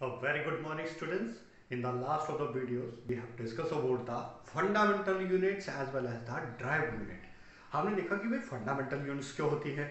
A very good morning, students. In the last of the videos, we have discussed about the fundamental units as well as the drive unit. हमने देखा कि भाई fundamental units क्या होती है,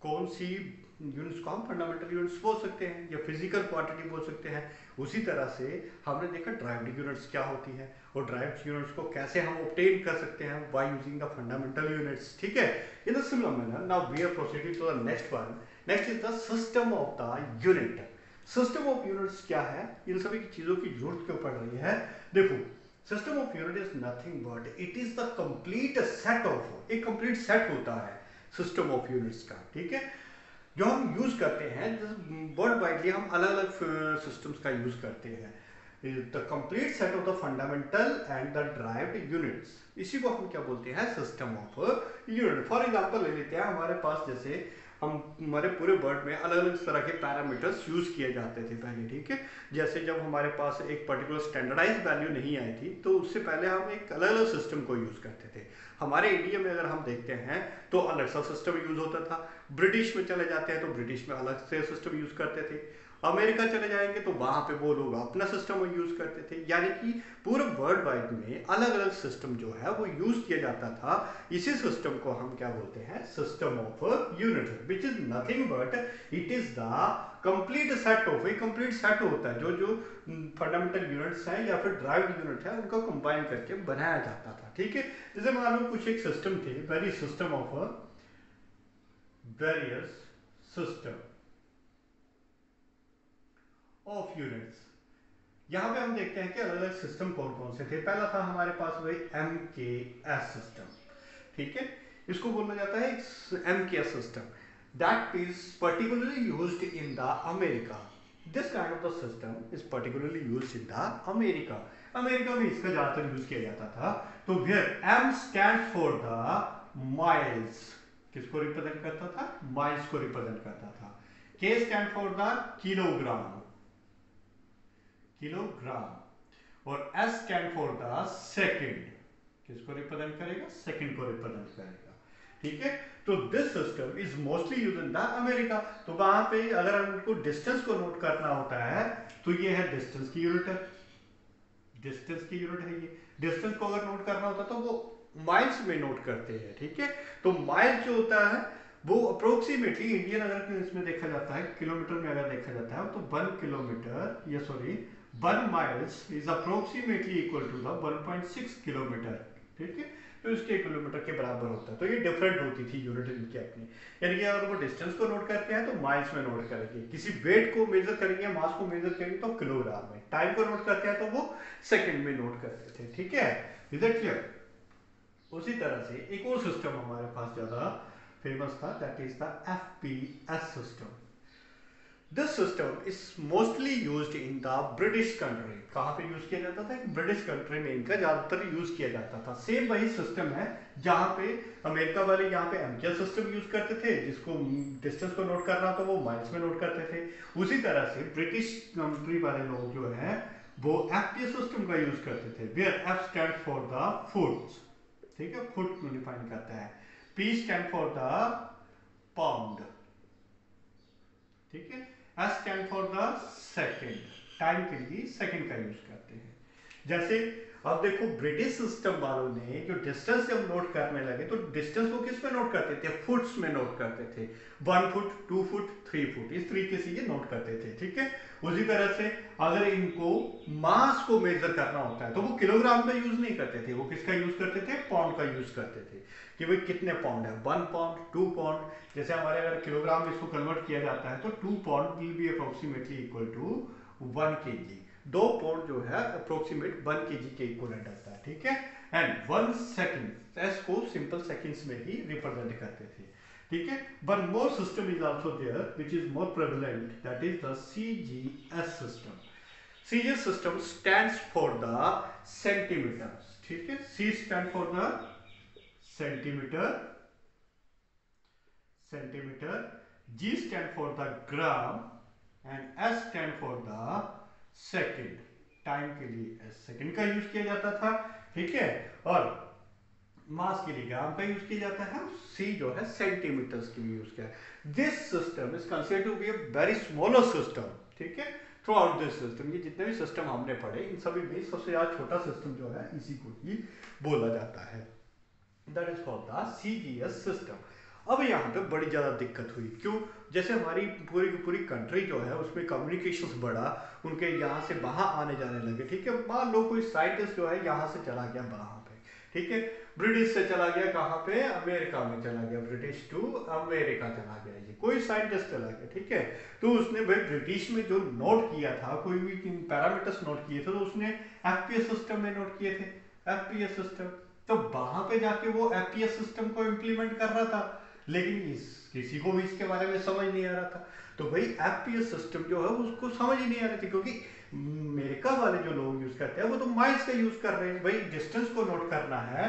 कौन सी units को हम फंडामेंटल यूनिट्स बोल सकते हैं या फिजिकल क्वांटिटी बोल सकते हैं। उसी तरह से हमने देखा ड्राइव्ड यूनिट्स क्या होती है और ड्राइव्ड यूनिट्स को कैसे हम ऑब्टेन कर सकते हैं by using the fundamental units. ठीक है, in the similar manner now we are proceeding to the next one. Next is the system of the unit. System of units क्या है, इन सभी की चीजों की जरूरत क्यों पड़ रही है। देखो, system of unit is nothing but it is the complete set of, एक कंप्लीट सेट होता है सिस्टम ऑफ यूनिट्स का। ठीक है, जो हम यूज करते हैं वर्ल्ड वाइडली, हम अलग अलग सिस्टम्स का यूज करते हैं। The complete set of the fundamental and the derived units, इसी को हम क्या बोलते हैं, system of unit. For example ले लेते हैं, हमारे पास जैसे हम हमारे पूरे वर्ड में अलग अलग तरह के पैरामीटर्स यूज किए जाते थे पहले। ठीक है, जैसे जब हमारे पास एक पर्टिकुलर स्टैंडर्डाइज वैल्यू नहीं आई थी तो उससे पहले हम एक अलग अलग सिस्टम को यूज करते थे। हमारे इंडिया में अगर हम देखते हैं तो अलग सा सिस्टम यूज होता था। ब्रिटिश में चले जाते हैं तो ब्रिटिश में अलग से सिस्टम यूज करते थे। अमेरिका चले जाएंगे तो वहां पे वो लोग अपना सिस्टम यूज करते थे। यानी कि पूरे वर्ल्ड वाइड में अलग अलग सिस्टम जो है वो यूज किया जाता था। इसी सिस्टम को हम क्या बोलते हैं, system of unit, which is nothing but it is the complete set of, एक कंप्लीट सेट होता है जो जो फंडामेंटल यूनिट्स हैं या फिर ड्राइव्ड यूनिट है उनको कंबाइन करके बनाया जाता था। ठीक है, जैसे मान लो कुछ एक सिस्टम थे, very system of various system of units. यहां पे हम देखते हैं कि अलग अलग सिस्टम कौन कौन से थे। पहला था हमारे पास वही MKS सिस्टम। ठीक है, इसको बोला जाता है MKS system, that is particularly used in the America. This kind of the system is particularly used in the America. America में इसका ज्यादातर यूज किया जाता था। तो where M stands for the miles, किसको रिप्रेजेंट करता था, माइल्स को रिप्रेजेंट करता था। K stand for the kilogram, kilogram. और S stand for the second, किसको रिप्रेजेंट करेगा, सेकंड को रिप्रेजेंट करेगा। ठीक है, तो this system is mostly used in the America. तो वहां पे अगर हमको डिस्टेंस को नोट करना होता है तो ये है डिस्टेंस की यूनिट है, डिस्टेंस की यूनिट है ये। डिस्टेंस को अगर नोट करना होता तो वो माइल्स में नोट करते हैं। ठीक है, तो माइल जो होता है वो अप्रोक्सीमेटली इंडियन अगर इसमें देखा जाता है, किलोमीटर में अगर देखा जाता है तो 1 किलोमीटर या sorry 1 miles is approximately equal to the 1.6 kilometre. ठीक है, तो इसके किलोमीटर के बराबर होता है। तो ये डिफरेंट होती थी यूनिट इनकी अपनी। यानी कि अगर वो डिस्टेंस को नोट करते हैं तो माइल्स में नोट करेंगे, किसी वेट को मेजर करेंगे, मास को मेजर करेंगे तो किलोग्राम में, टाइम को नोट करते हैं तो वो सेकंड में नोट करते थे। ठीक है, इज इट क्लियर। उसी तरह से एक और सिस्टम हमारे पास ज्यादा फेमस था, that is the FPS system. This system is mostly used in the British country. कहां पे यूज किया जाता था, ब्रिटिश कंट्री में इनका ज्यादातर यूज किया जाता था। सेम वही सिस्टम है जहां पे अमेरिका वाले यहाँ पे MKS सिस्टम यूज करते थे, जिसको डिस्टेंस को नोट करना तो वो माइल्स में नोट करते थे। उसी तरह से ब्रिटिश कंट्री वाले लोग जो है वो FPS सिस्टम का यूज करते थे, where F stand for the foot. ठीक है, फुट को डिफाइन करता है। P stand for the pound. ठीक है, S stand for the second, time के लिए सेकंड का यूज करते हैं। जैसे अब देखो, ब्रिटिश सिस्टम वालों ने जो डिस्टेंस जब नोट करने लगे तो डिस्टेंस को किस में नोट करते थे, फुट्स में नोट करते थे। 1 फुट, 2 फुट, 3 फुट, इस तरीके से ये नोट करते थे। ठीक है, उसी तरह से अगर इनको मास को मेजर करना होता है तो वो किलोग्राम का यूज नहीं करते थे, वो किसका यूज करते थे, पाउंड का यूज करते थे कि भाई कितने पाउंड है, 1 पाउंड, 2 पाउंड। जैसे हमारे अगर किलोग्राम में इसको कन्वर्ट किया जाता है तो 2 pound will be approximately equal to 1 KG. 2 pound जो है अप्रोक्सीमेट 1 केजी के इक्वलेंट आता है। ठीक है, एंड 1 सेकंड, एस को सिंपल सेकंड्स में ही रिप्रेजेंट करते थे। ठीक है, one more system is also there which is more prevalent, that is the CGS system. CGS system stands for the centimetre. ठीक है, C stand for the centimetre, centimetre, G stand for the gram and S stand for the second. Time के लिए S second का use किया जाता था। ठीक है, और मास के लिए ग्राम का यूज किया जाता है, C जो है सेंटीमीटर्स के लिए यूज किया है। This system is considered to be a very smaller system. ठीक है, थ्रू आउट दिस सिस्टम। ये जितने भी सिस्टम हमने पढ़े इन सभी में सबसे ज़्यादा छोटा सिस्टम जो है इसी को ही बोला जाता है, that is called the CGS system. अब यहाँ पे बड़ी ज़्यादा दिक्कत हुई, क्यों? जैसे हमारी पूरी की पूरी कंट्री जो है उसमें कम्युनिकेशंस बढ़ा, उनके यहाँ से वहाँ आने जाने लगे, ठीक है। मान लो कोई साइंटिस्ट जो है यहाँ से चला गया वहाँ पे, ठीक है, ब्रिटिश से चला गया कहाँ पे, अमेरिका में चला गया, ब्रिटिश टू अमेरिका चला गया, ये कोई साइंटिस्ट चला गया, ठीक है। तो उसने भाई ब्रिटिश में जो नोट किया था, कोई भी पैरामीटर्स नोट किए थे, तो उसने FPS सिस्टम में नोट किए थे, FPS सिस्टम। तो वहां पे जाके वो FPS सिस्टम को इम्प्लीमेंट कर रहा था, लेकिन किसी को भी इसके बारे में समझ नहीं आ रहा था। तो भाई FPS सिस्टम जो है उसको समझ ही नहीं आ रही थी, क्योंकि अमेरिका वाले जो लोग यूज करते हैं वो तो माइल्स का यूज कर रहे हैं। भाई डिस्टेंस को नोट करना है,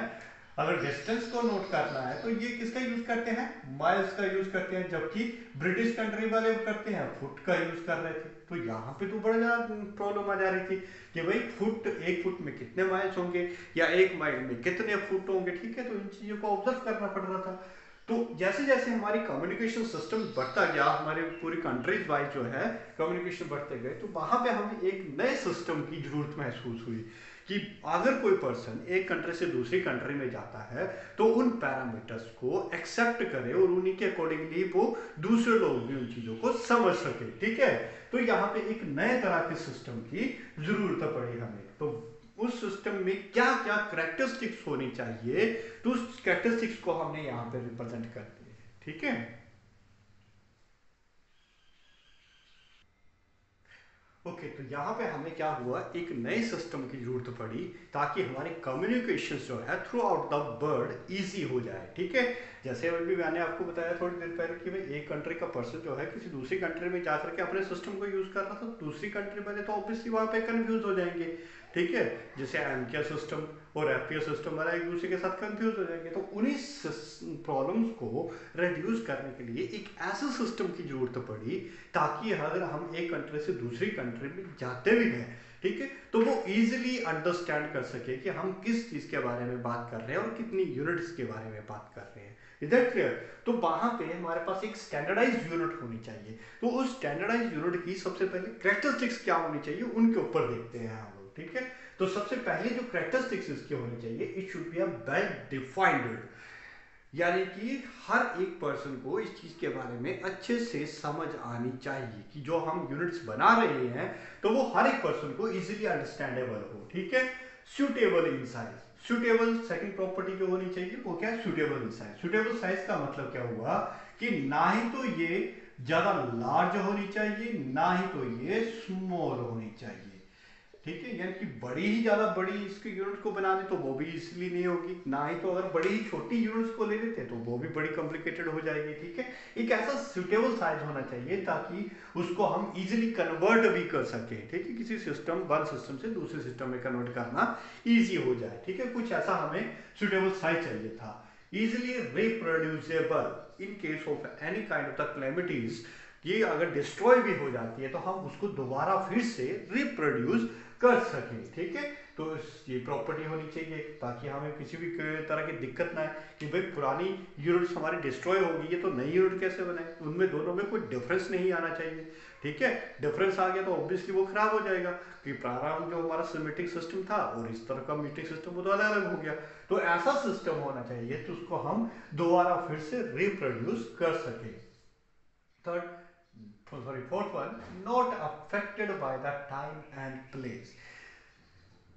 अगर डिस्टेंस को नोट करना है तो ये किसका यूज करते हैं, माइल्स का यूज करते हैं, जबकि ब्रिटिश कंट्री वाले करते हैं फुट का यूज कर रहे थे। तो यहाँ पे तो बड़ा ज्यादा प्रॉब्लम आ जा रही थी कि भाई फुट, एक फुट में कितने माइल्स होंगे या एक माइल में कितने फुट होंगे, ठीक है। तो इन चीजों को ऑब्जर्व करना पड़ रहा था। तो जैसे जैसे हमारी कम्युनिकेशन सिस्टम बढ़ता गया, हमारे पूरी कंट्रीज वाइज जो है कम्युनिकेशन बढ़ते गए, तो वहां पे हमें एक नए सिस्टम की जरूरत महसूस हुई कि अगर कोई पर्सन एक कंट्री से दूसरी कंट्री में जाता है तो उन पैरामीटर्स को एक्सेप्ट करे और उन्हीं के अकॉर्डिंगली वो दूसरे लोग भी उन चीजों को समझ सके, ठीक है। तो यहाँ पे एक नए तरह के सिस्टम की जरूरत पड़ी हमें। तो उस सिस्टम में क्या क्या कैरेक्टरिस्टिक्स होनी चाहिए, तो उस कैरेक्टरिस्टिक्स को हमने यहाँ पे रिप्रेजेंट कर दिए, ठीक है। ओके तो यहाँ पे हमें क्या हुआ, एक नए सिस्टम की जरूरत पड़ी ताकि हमारी कम्युनिकेशन जो है through out the world easy हो जाए, ठीक है। जैसे अभी मैंने आपको बताया थोड़ी देर पहले कि भाई एक कंट्री का पर्सन जो है किसी दूसरी कंट्री में जाकर के अपने सिस्टम को यूज कर रहा था, दूसरी कंट्री वाले तो ऑब्वियसली वहां पे कंफ्यूज हो जाएंगे, ठीक है। जैसे MK सिस्टम और FPS सिस्टम वाला एक दूसरे के साथ कंफ्यूज हो जाएंगे। तो उन्हीं प्रॉब्लम्स को रिड्यूस करने के लिए एक ऐसे सिस्टम की जरूरत पड़ी ताकि अगर हम एक कंट्री से दूसरी कंट्री में जाते भी हैं, ठीक है, तो वो इजीली अंडरस्टैंड कर सके कि हम किस चीज के बारे में बात कर रहे हैं और कितनी यूनिट्स के बारे में बात कर रहे हैं। Is that clear? तो वहां पे हमारे पास एक स्टैंडर्डाइज्ड यूनिट होनी चाहिए। तो उस स्टैंडर्डाइज्ड यूनिट की सबसे पहले कैरेक्टरिस्टिक्स क्या होनी चाहिए उनके ऊपर देखते हैं हम लोग, ठीक है। तो सबसे पहले जो कैरेक्टरिस्टिक्स इसकी होनी चाहिए, it should be a well defined, यानी कि हर एक पर्सन को इस चीज के बारे में अच्छे से समझ आनी चाहिए कि जो हम यूनिट्स बना रहे हैं तो वो हर एक पर्सन को इजीली अंडरस्टैंडेबल हो, ठीक है। Suitable in size, suitable second property जो होनी चाहिए वो क्या है, suitable in size. Suitable size का मतलब क्या हुआ कि ना ही तो ये ज्यादा लार्ज होनी चाहिए, ना ही तो ये स्मॉल होनी चाहिए, ठीक है। यानी कि बड़ी ही ज्यादा बड़ी इसकी यूनिट को बना दे तो वो भी इसलिए नहीं होगी, ना ही तो अगर बड़ी ही छोटी यूनिट्स को ले लेते तो वो भी बड़ी कॉम्प्लिकेटेड हो जाएगी, ठीक है। एक ऐसा सुटेबल साइज होना चाहिए ताकि उसको हम इजीली कन्वर्ट भी कर सके, ठीक है। किसी सिस्टम, वन सिस्टम से दूसरे सिस्टम में कन्वर्ट करना इजी हो जाए, ठीक है। कुछ ऐसा हमें सुटेबल साइज चाहिए था। Easily reproducible in case of any kind of the calamities, ये अगर डिस्ट्रॉय भी हो जाती है तो हम उसको दोबारा फिर से रिप्रोड्यूस कर सके, ठीक है। तो ये प्रॉपर्टी होनी चाहिए ताकि हमें किसी भी तरह की दिक्कत ना है कि भाई पुरानी यूनिट्स हमारी डिस्ट्रॉय हो गई है तो नई यूनिट कैसे बनाए, उनमें दोनों में कोई डिफरेंस नहीं आना चाहिए, ठीक है। डिफरेंस आ गया तो ऑब्वियसली वो खराब हो जाएगा कि प्रारंभ जो हमारा मीटिंग सिस्टम था और इस तरह का मीटिंग सिस्टम वो तो अलग अलग हो गया। तो ऐसा सिस्टम होना चाहिए तो उसको हम दोबारा फिर से रिप्रोड्यूस कर सके। Third, sorry, fourth one, not affected by the time and place।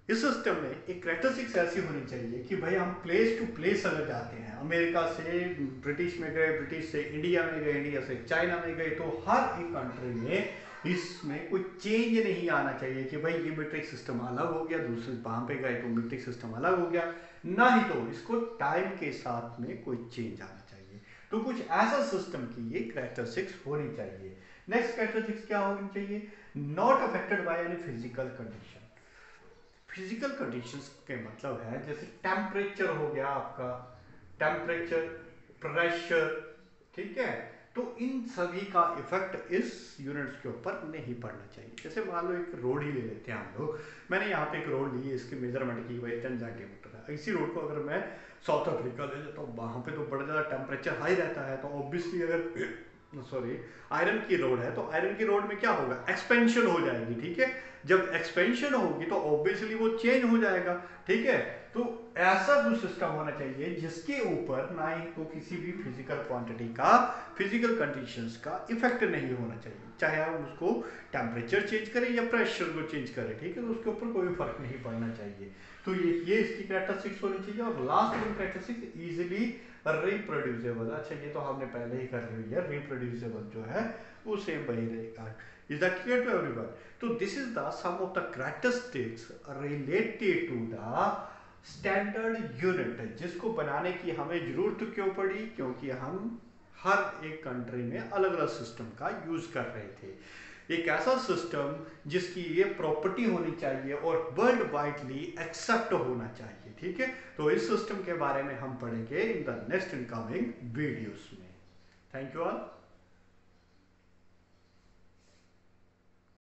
इस सिस्टम में एक कैरेक्टरिस्टिक्स ऐसी होनी चाहिए कि भाई हम प्लेस टू प्लेस अगर जाते हैं, अमेरिका से ब्रिटिश में गए, ब्रिटिश से इंडिया में गए, इंडिया से चाइना में गए, तो हर एक कंट्री में इसमें कोई चेंज नहीं आना चाहिए कि भाई ये मीट्रिक सिस्टम अलग हो गया, दूसरे वहां पे गए तो मीट्रिक सिस्टम अलग हो गया, ना ही तो इसको टाइम के साथ में कोई चेंज आना चाहिए। तो कुछ ऐसा सिस्टम की ये कैरेक्टरिस्टिक्स होनी चाहिए। नेक्स्ट कैरेक्टरिस्टिक्स क्या होनी चाहिए, not affected by any physical condition. Physical conditions के मतलब है जैसे टेम्परेचर हो गया आपका, टेम्परेचर, प्रेशर, ठीक है। तो इन सभी का इफेक्ट इस यूनिट्स के ऊपर नहीं पड़ना चाहिए। जैसे मान लो एक रोड ही ले लेते हैं हम लोग, मैंने यहाँ पे एक रोड ली है, इसकी मेजरमेंट की भाई 10 सेंटीमीटर है। इसी रोड को अगर मैं साउथ अफ्रीका ले जाता हूँ, वहां पे तो बड़ा ज़्यादा टेम्परेचर हाई रहता है, तो ऑब्वियसली अगर सॉरी, आयरन की रोड है, तो आयरन की रोड में क्या होगा, एक्सपेंशन हो जाएगी, ठीक है। जब एक्सपेंशन होगी तो ऑब्वियसली वो चेंज हो जाएगा, ठीक है। तो ऐसा जो सिस्टम होना चाहिए जिसके ऊपर ना ही तो किसी भी फिजिकल क्वांटिटी का, फिजिकल कंडीशंस का इफेक्ट नहीं होना चाहिए, चाहे हम उसको टेम्परेचर चेंज करें या प्रेशर को चेंज करें, ठीक है, तो उसके ऊपर कोई फर्क नहीं पड़ना चाहिए। तो ये इसकी कैरेक्टरिस्टिक्स होनी चाहिए। और last one characteristics, easily reproducible. अच्छा ये तो हमने पहले ही कर ली है, रिप्रोड्यूसेबल जो है वो सेम वही रहेगा। Is that clear to everyone? तो this is the some of the characteristics related to the standard unit, जिसको बनाने की हमें जरूरत क्यों पड़ी, क्योंकि हम हर एक कंट्री में अलग अलग सिस्टम का यूज कर रहे थे। एक ऐसा सिस्टम जिसकी ये प्रॉपर्टी होनी चाहिए और वर्ल्ड वाइडली एक्सेप्ट होना चाहिए, ठीक है। तो इस सिस्टम के बारे में हम पढ़ेंगे in the next incoming videos में। Thank you all.